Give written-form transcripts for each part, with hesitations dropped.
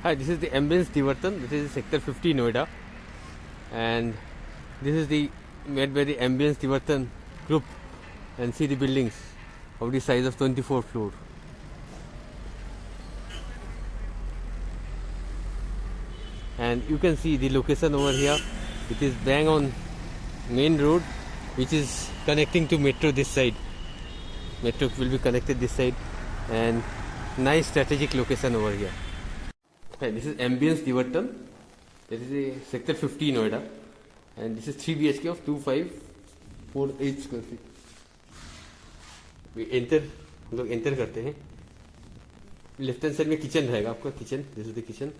Hi, this is the Ambience Tivartan. This is Sector 50 Noida, and this is the made by the Ambience Tivartan group. And see the buildings of the size of 24 floor. And you can see the location over here. It is bang on main road, which is connecting to metro this side. Metro will be connected this side, and nice strategic location over here. Hey, this is Ambience Tivartan. This is a Sector 50 Noida, and this is 3 BHK of 2548 square feet. हम लोग enter करते हैं. Left hand side में kitchen रहेगा आपका. Kitchen, this is the kitchen.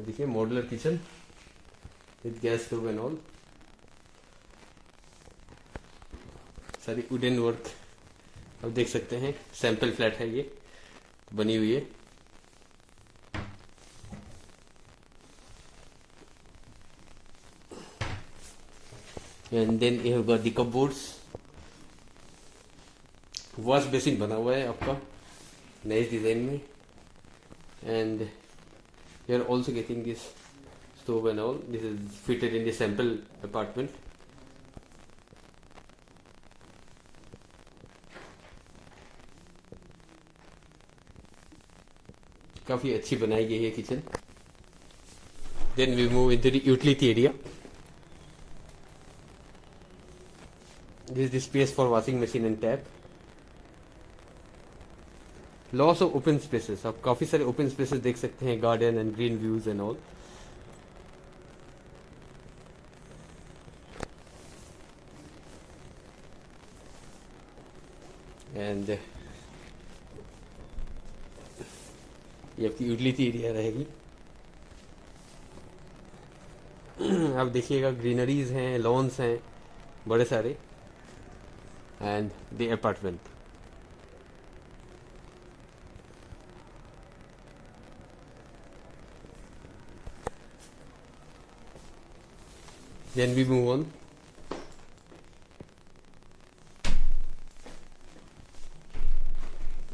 देखिए modular kitchen with gas stove and all. सारी wooden work आप देख सकते हैं. सैंपल फ्लैट है ये, बनी हुई है. And then you have got the cupboards. Wash basin बना हुआ है आपका नए डिजाइन में. And you are also getting this stove and all. This is fitted in the sample apartment. काफी अच्छी बनाई गई है kitchen. Then we move into the utility area. This is the space for washing machine and tap. Lots of open spaces. आप काफी सारे open spaces देख सकते हैं. Garden and green views and all. And ये आपकी यूटिलिटी एरिया रहेगी. आप देखिएगा ग्रीनरीज हैं, लॉन्स हैं बड़े सारे. And the apartment. Then we move on.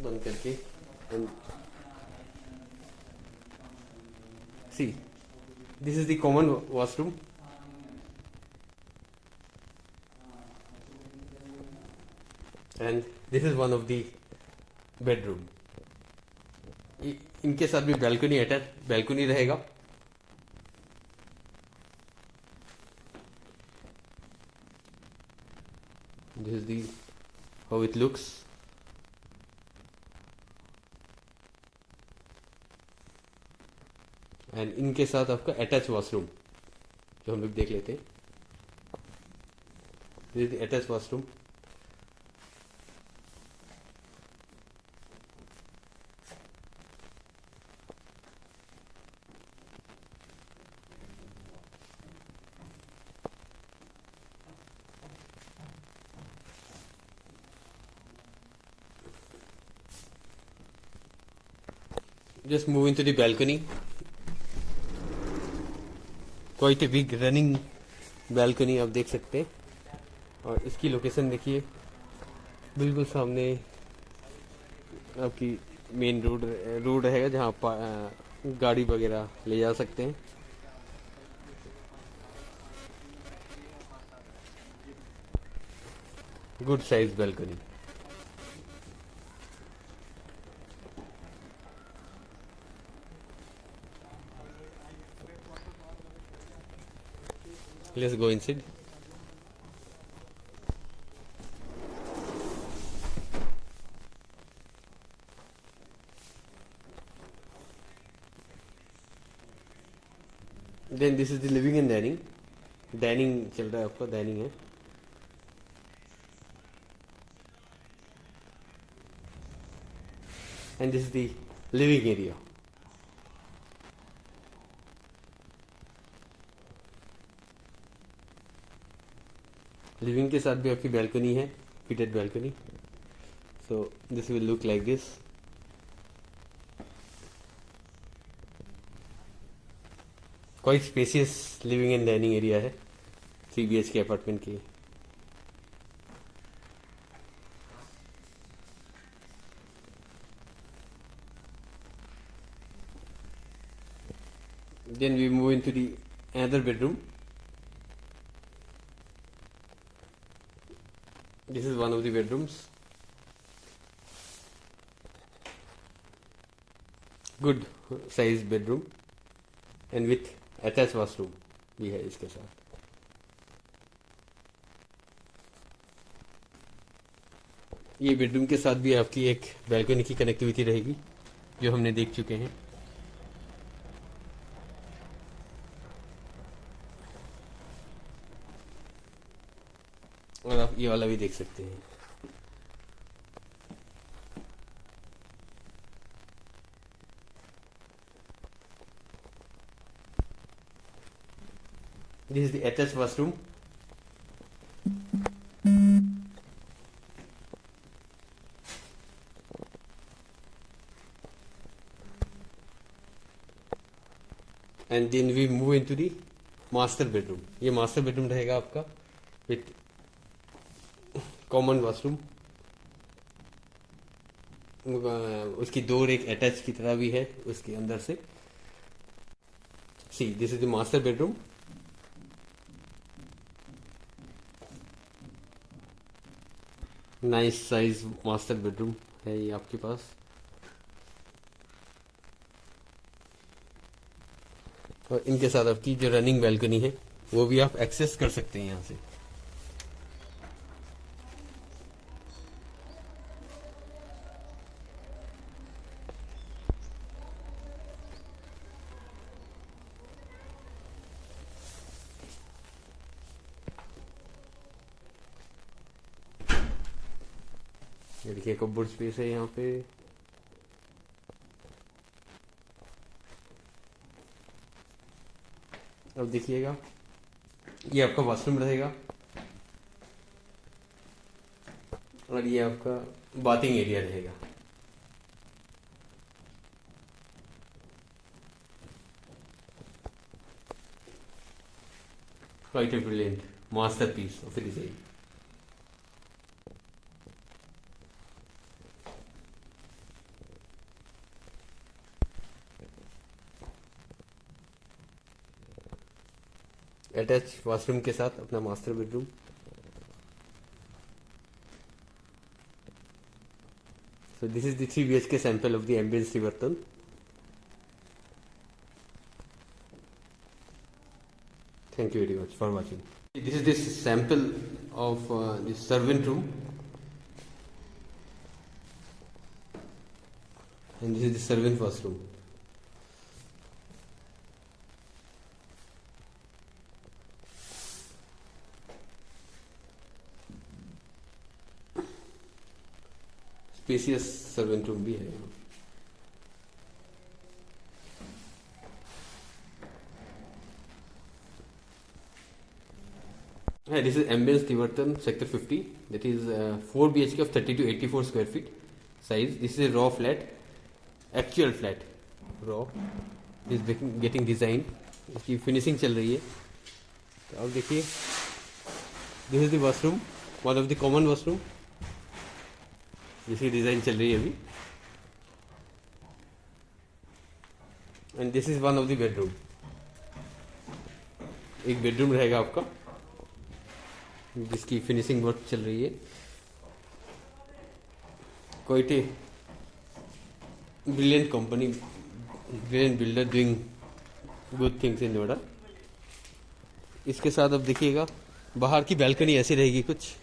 बंद करके. And see, this is the common washroom. And this is one of the bedroom. इनके साथ भी balcony अटैच balcony रहेगा. This is the how it looks. And इनके साथ आपका attach washroom जो हम लोग देख लेते हैं. This is the attach washroom. Just move into the balcony. Quite a big running balcony आप देख सकते हैं. और इसकी लोकेशन देखिए, बिल्कुल सामने आपकी मेन रोड रहेगा जहाँ आप गाड़ी वगैरह ले जा सकते हैं. Good size balcony. Let's go inside. Then this is the living and dining. Dining चल रहा है आपका. dining है. And this is the living area. Living के साथ भी आपकी बैल्कनी है, fitted balcony. So this will look like this. Quite spacious living and dining area है 3 BHK अपार्टमेंट की. Then we move into the another bedroom. This is one of the bedrooms. Good size bedroom and with attached washroom भी है इसके साथ. ये bedroom के साथ भी आपकी एक बैल्कनी की कनेक्टिविटी रहेगी जो हमने देख चुके हैं. और आप ये वाला भी देख सकते हैं. This is the attached washroom. And then we move into the master bedroom. ये master bedroom रहेगा आपका with common washroom. उसकी डोर एक अटैच की तरह भी है उसके अंदर से. See, this is the master bedroom. Nice size master bedroom है ये आपके पास. और इनके साथ आपकी जो रनिंग बैल्कनी है वो भी आप एक्सेस कर सकते हैं यहाँ से. ये देखिए कपबोर्ड स्पेस है यहाँ पे. अब देखिएगा ये आपका वॉशरूम रहेगा और ये आपका बाथिंग एरिया रहेगा. Quite a brilliant masterpiece of design. Attach washroom के साथ अपना master bedroom. So this is the 3 BHK sample of the ambience Tiverton. Thank you very much for watching. This is this sample of the servant room, and this is the servant washroom. Spacious servant room भी है यहाँ. This is ambience Tiverton sector 50. That is 4 BHK of 30 to 84 square feet size. This is a raw flat, actual flat, raw. Is getting designed. इसकी finishing चल रही है. तो अब देखिए, this is the washroom, one of the common washroom. जिसकी design चल रही है अभी. And this is one of the bedroom. एक बेडरूम रहेगा आपका जिसकी फिनिशिंग वर्क चल रही है. Quite a brilliant company, brilliant builder doing good things in Noida. इसके साथ अब देखिएगा बाहर की बैल्कनी ऐसी रहेगी कुछ.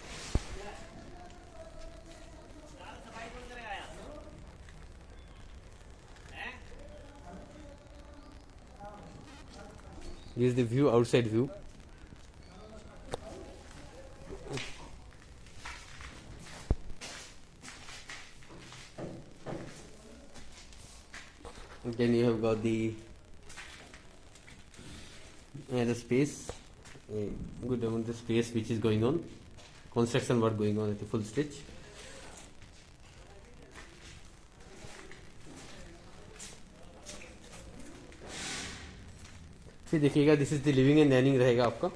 This is the view, outside view. And then you have got the another space, a good amount of space which is going on. Construction work going on at the full stretch. फिर देखिएगा this is the living and dining रहेगा आपका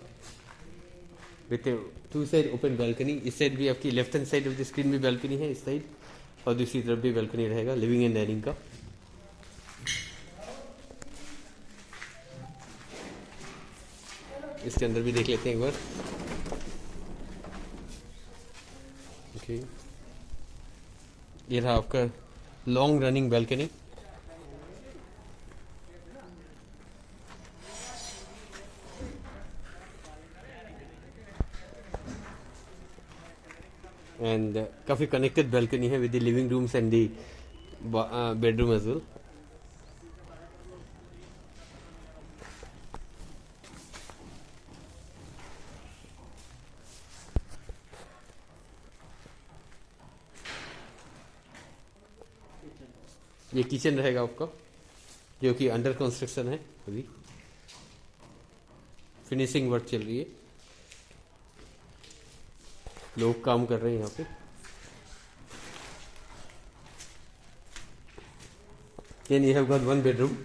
with 2 side open balcony. इस side भी आपकी left hand side of the screen में balcony है इस साइड, और दूसरी तरफ भी बैल्कनी रहेगा लिविंग एंड डाइनिंग का. इसके अंदर भी देख लेते हैं एक बार। ओके, ये रहा आपका लॉन्ग रनिंग बैल्कनी। एंड काफ़ी कनेक्टेड बैल्कनी है with the living rooms and the bedroom as well. ये किचन रहेगा आपका, जो कि अंडर कंस्ट्रक्शन है, अभी फिनिशिंग वर्क चल रही है, लोग काम कर रहे हैं यहाँ पे। Then you have got one bedroom,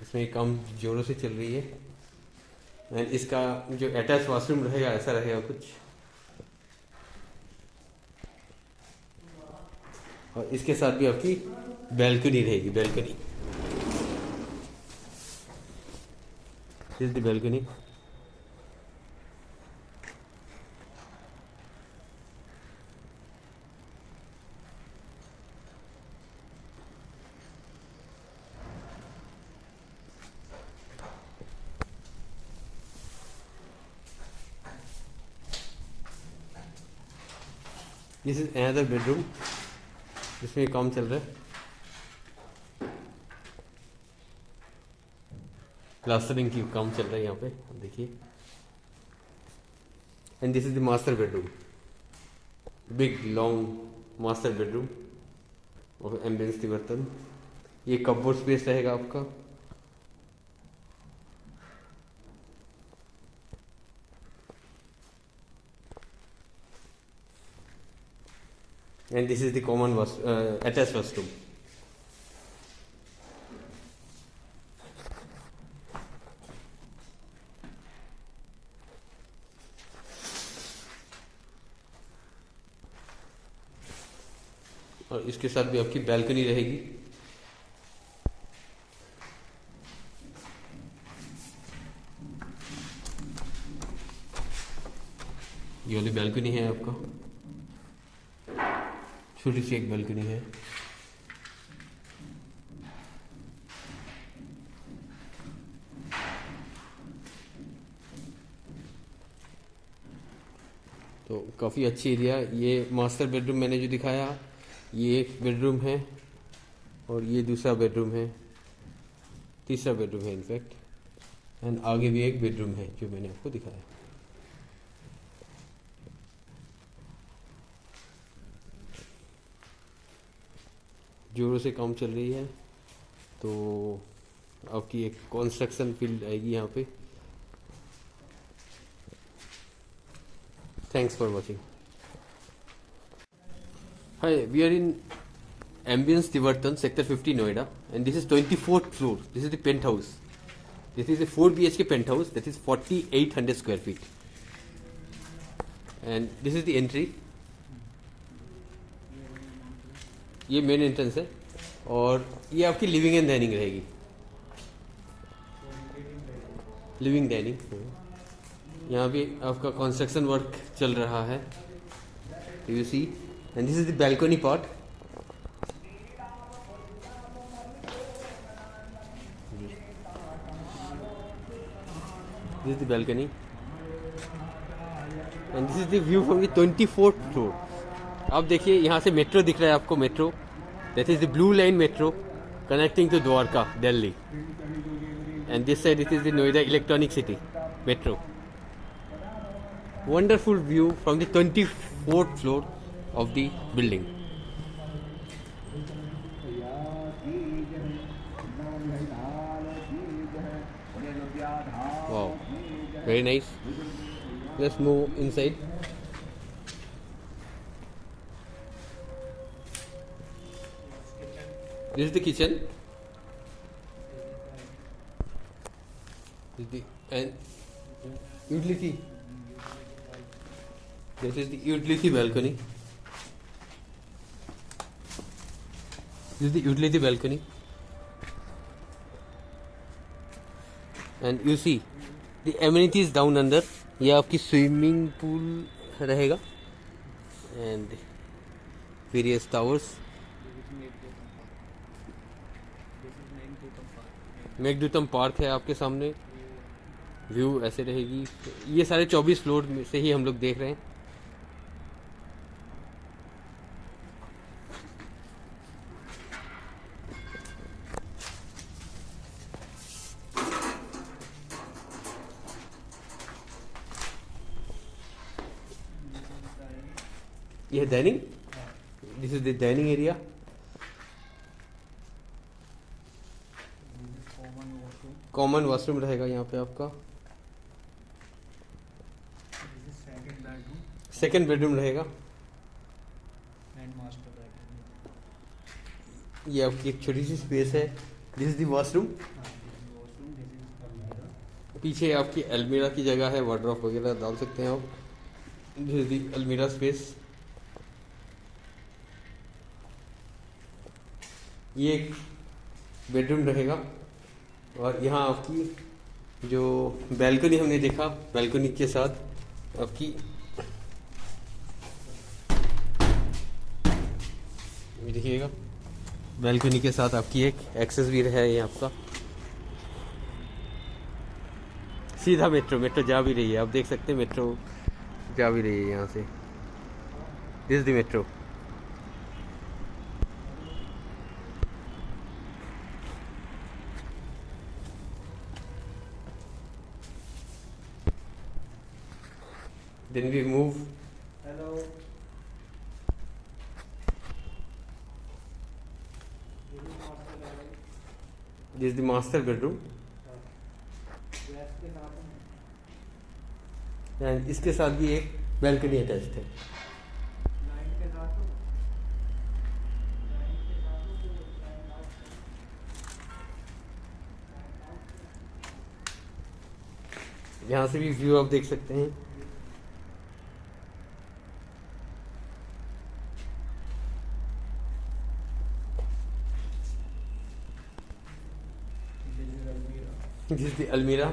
इसमें काम जोरों से चल रही है। एंड इसका जो अटैच वॉशरूम रहेगा ऐसा रहेगा कुछ, और इसके साथ भी आपकी बैल्कनी रहेगी। Balcony, this is the balcony. This is another bedroom, जिसमें काम चल रहा है, प्लास्टरिंग की काम चल रहा है यहाँ पे, देखिए। And this is the master bedroom, big long master bedroom और एम्बियंस तिवर्तन। ये कपबोर्ड स्पेस रहेगा आपका। And this is the common attached washroom. और इसके साथ भी आपकी बैल्कनी रहेगी। ये वाली बैल्कनी है आपका, छोटी सी एक बैल्कनी है। तो काफ़ी अच्छी एरिया। ये मास्टर बेडरूम मैंने जो दिखाया, ये एक बेडरूम है और ये दूसरा बेडरूम है, तीसरा बेडरूम है इनफैक्ट। एंड आगे भी एक बेडरूम है जो मैंने आपको दिखाया। जोरों से काम चल रही है, तो आपकी एक कंस्ट्रक्शन फील्ड आएगी यहाँ पे। Thanks for watching. Hi, we are in ambience Tiverton, sector 50 Noida, and this is 24th floor. This is the penthouse. This is a 4 BHK penthouse that is 4800 square feet. And this is the entry. ये main entrance है और ये आपकी living and dining रहेगी। Living dining, यहाँ भी आपका construction work चल रहा है, you see. And this is the balcony part. This is the balcony and this is the view from the 24th floor. अब देखिए, यहाँ से मेट्रो दिख रहा है आपको, metro, that is the blue line metro connecting to Dwarka, Delhi. And this side it is the Noida electronic city metro. Wonderful view from the 24th floor of the building. Wow, very nice. Let's move inside. This is the kitchen. This is the and utility. This is the utility balcony. This is the utility balcony. And you see, the amenities down under, ये आपकी swimming pool रहेगा and various towers. Meghadutam park है आपके सामने, view ऐसे रहेगी। ये सारे 24 फ्लोर में से ही हम लोग देख रहे हैं। ये dining, this is the dining area. Common washroom रहेगा यहाँ पे आपका। सेकंड बेडरूम रहेगा। ये आपकी एक छोटी सी स्पेस है। This is the washroom. पीछे आपकी अलमीरा की जगह है, वार्डरोब वगैरह डाल सकते हैं आप। दिस इज द अलमीरा स्पेस। ये एक बेडरूम रहेगा और यहाँ आपकी जो बैल्कनी हमने देखा, बैल्कनी के साथ आपकी देखिएगा, बैल्कनी के साथ आपकी एक एक्सेस भी है। ये आपका सीधा मेट्रो जा भी रही है, आप देख सकते हैं मेट्रो जा भी रही है यहाँ से। This is the metro. Then we move. Hello. This is the master bedroom. And इसके साथ भी एक बैल्कनी अटैच्ड है। यहाँ से भी व्यू आप देख सकते हैं। दिस इज द अलमीरा।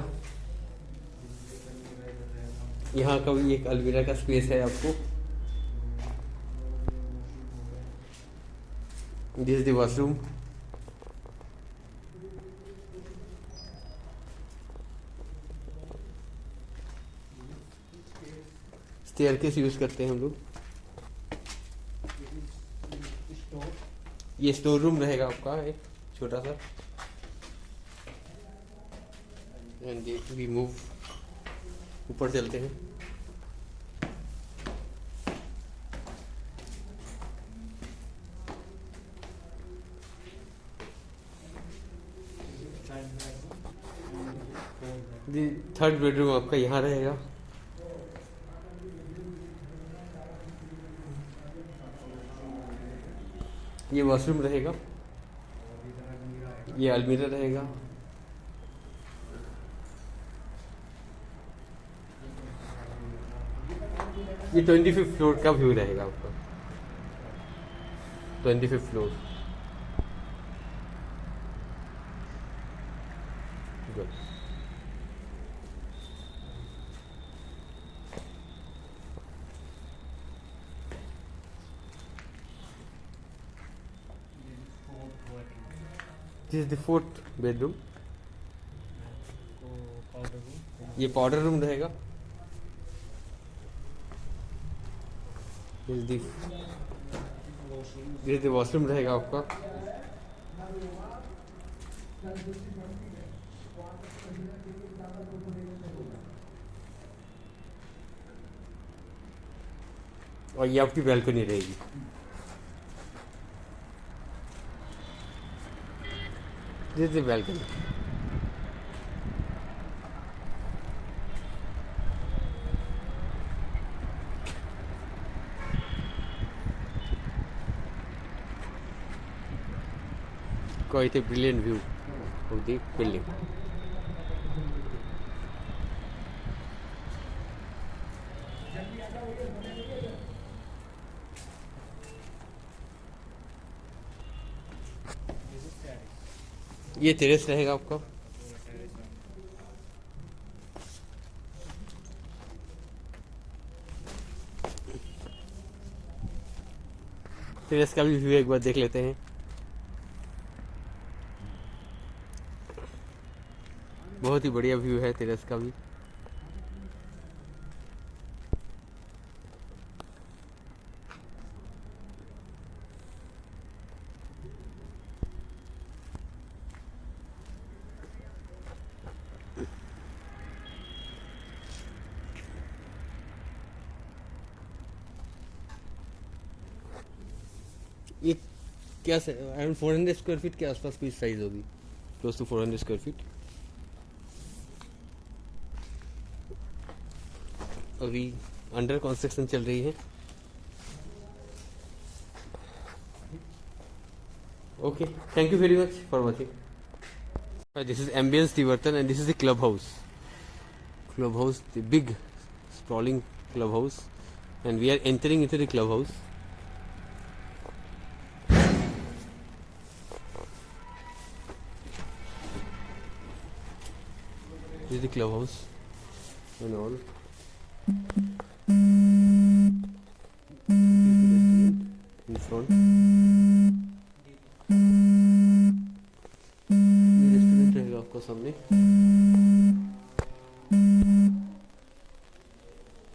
यहाँ का भी एक अलमीरा का स्पेस है आपको। This is the washroom. Staircase use करते हैं हम लोग। ये स्टोर रूम रहेगा आपका एक छोटा सा। एंड वी मूव, ऊपर चलते हैं। थर्ड बेडरूम आपका यहाँ रहेगा। ये वॉशरूम रहेगा, ये अलमीरा रहेगा। ये 25th फ्लोर का व्यू रहेगा आपका। 25th floor. Good. This is the fourth bedroom. ये पाउडर रूम रहेगा। दिस इज द वॉशरूम रहेगा आपका। और ये आपकी बैल्कनी रहेगी। This is the balcony. Quite a brilliant view of the building. ये टेरेस रहेगा आपका। टेरेस का भी व्यू एक बार देख लेते हैं। बहुत ही बढ़िया व्यू है टेरेस का भी। ये क्या अराउंड 400 स्क्वायर फीट के आसपास की साइज होगी, क्लोज टू 400 स्क्वायर फीट। अभी अंडर कंस्ट्रक्शन चल रही है। Okay, thank you very much for watching. This is ambience Tiverton and this is the club house. Club house, the big sprawling club house, and we are entering into the club house. This is the club house and all. In front. ये restaurant रहेगा आपका सामने।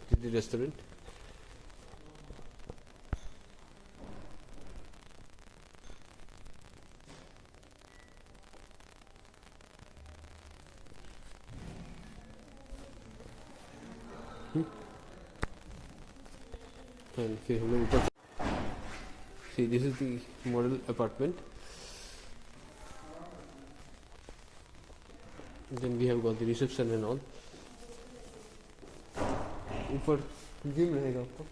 This is the restaurant. And फिर हम लोग ऊपर। See, this is the model apartment. Then we have got the reception and all. ऊपर gym रहेगा आपको।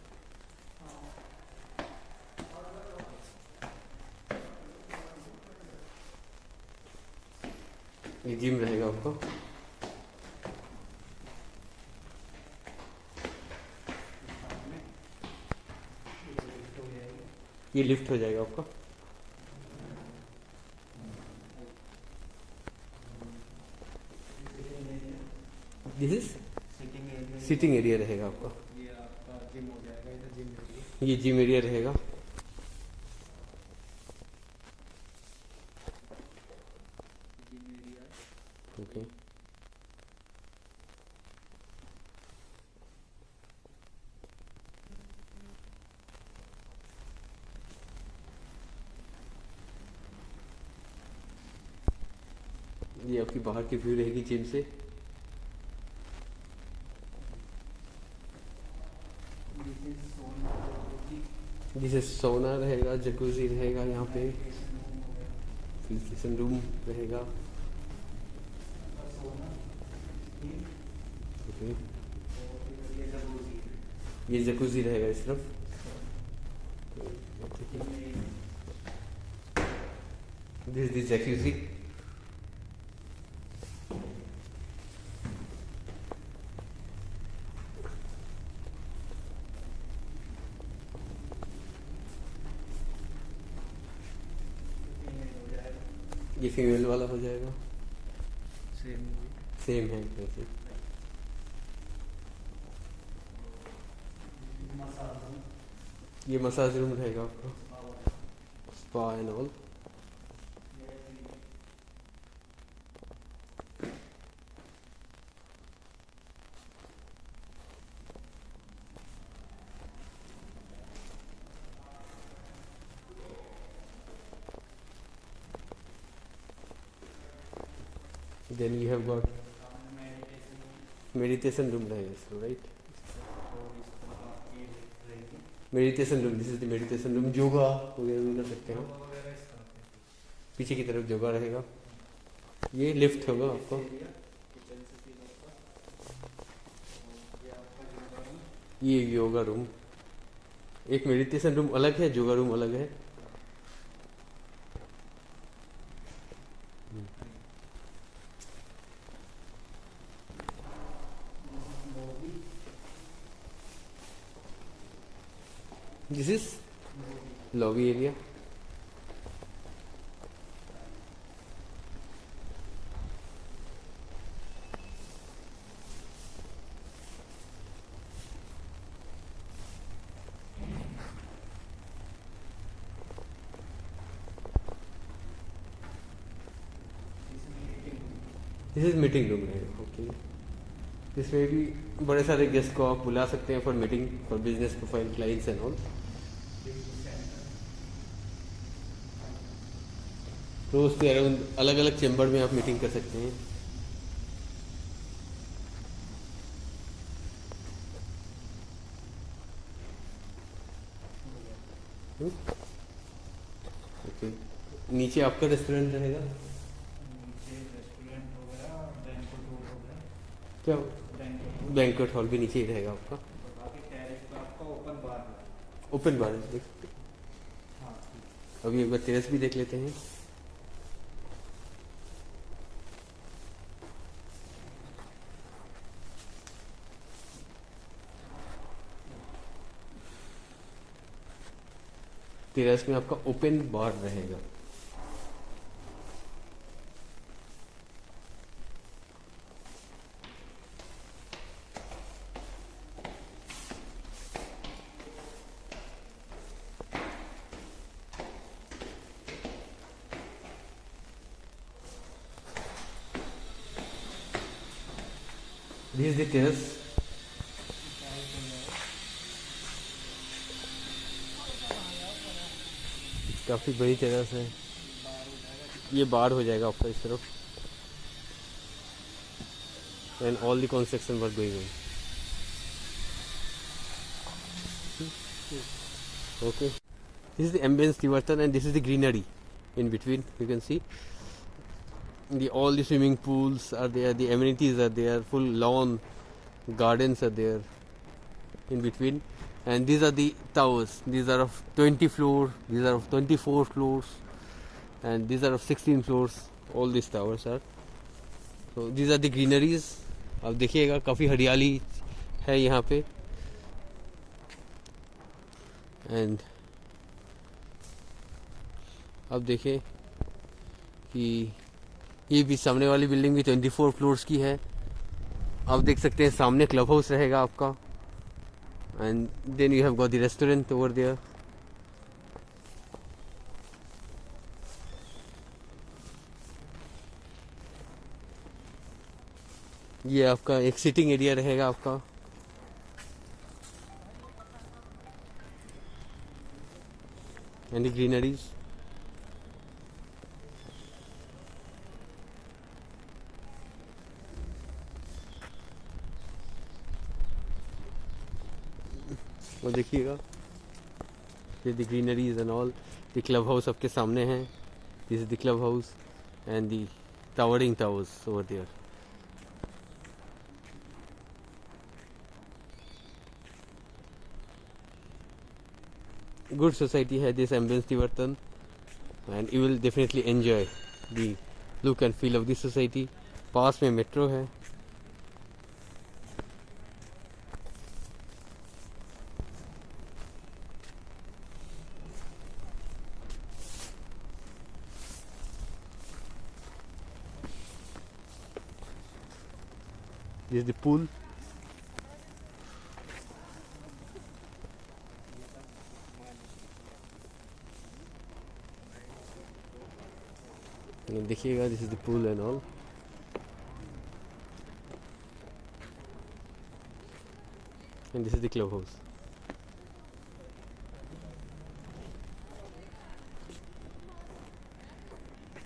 ये जिम रहेगा आपको। ये लिफ्ट हो जाएगा आपका। दिस इज सिटिंग एरिया रहेगा आपका। ये आपका जिम हो जाएगा, इधर जिम एरिया। ये जिम एरिया रहेगा। Gym area. ओके, ये आपकी बाहर की व्यू रहेगी जिम से। जिसे सोना रहेगा, जकूजी रहेगा यहाँ पे, फिल्ट्रेशन रूम रहेगा। ओके, ये जकूजी रहेगा इस तरफ। This is jacuzzi. ये फीमेल वाला हो जाएगा। सेम है वैसे। ये मसाज रूम रहेगा आपका, spa and all. Then you have got meditation room रहेगा इसमें, right? Meditation room, this is the meditation room. Yoga वगैरह भी कर सकते हैं। पीछे की तरफ योगा रहेगा। ये लिफ्ट होगा आपको। ये योगा रूम, एक मेडिटेशन रूम अलग है, योगा रूम अलग है। This is lobby area. This is meeting room रहेगा। ओके, इसमें भी बड़े सारे गेस्ट को आप बुला सकते हैं for meeting, for business profile clients and all. रोज के अराउंड अलग अलग चेम्बर में आप मीटिंग कर सकते हैं। ओके, नीचे आपका रेस्टोरेंट रहेगा। नीचे रेस्टोरेंट हो गया, बैंक्वेट हॉल हो गया, क्या? बैंक्वेट बैंक्वेट हॉल भी नीचे ही रहेगा आपका। और बाकी टेरेस पे आपका ओपन बार है। ओपन बार है, देख सकते हाँ हैं। अभी एक बार टेरेस भी देख लेते हैं। टेरेस में आपका ओपन बार रहेगा। This is the terrace. काफी बड़ी टेरेस है। ये बार हो जाएगा आपका इस तरफ। And all the construction work going on. Okay, this is the ambience Tiverton, and this is the greenery in between. You can see all the swimming pools are there, the amenities are there, full lawn gardens are there in between. And these are the towers. These are of 20 floors, these are of 24 floors, and these are of 16 floors. All these towers are. So these are the greeneries. आप देखिएगा काफ़ी हरियाली है यहाँ पे। And अब देखें कि ये भी सामने वाली बिल्डिंग भी 24 फ्लोर्स की है। आप देख सकते हैं सामने क्लब हाउस रहेगा आपका। And then you have got the restaurant over there. ये आपका एक सिटिंग एरिया रहेगा आपका। And the greeneries. और देखिएगा ये the greeneries and all. The club house आपके सामने है। This is the club house and the towering towers over there. Good society है this ambience Tiverton, and you will definitely enjoy the look and feel of this society. पास में metro है। This is the pool. देखिएगा this is the pool and all. And this is the club house.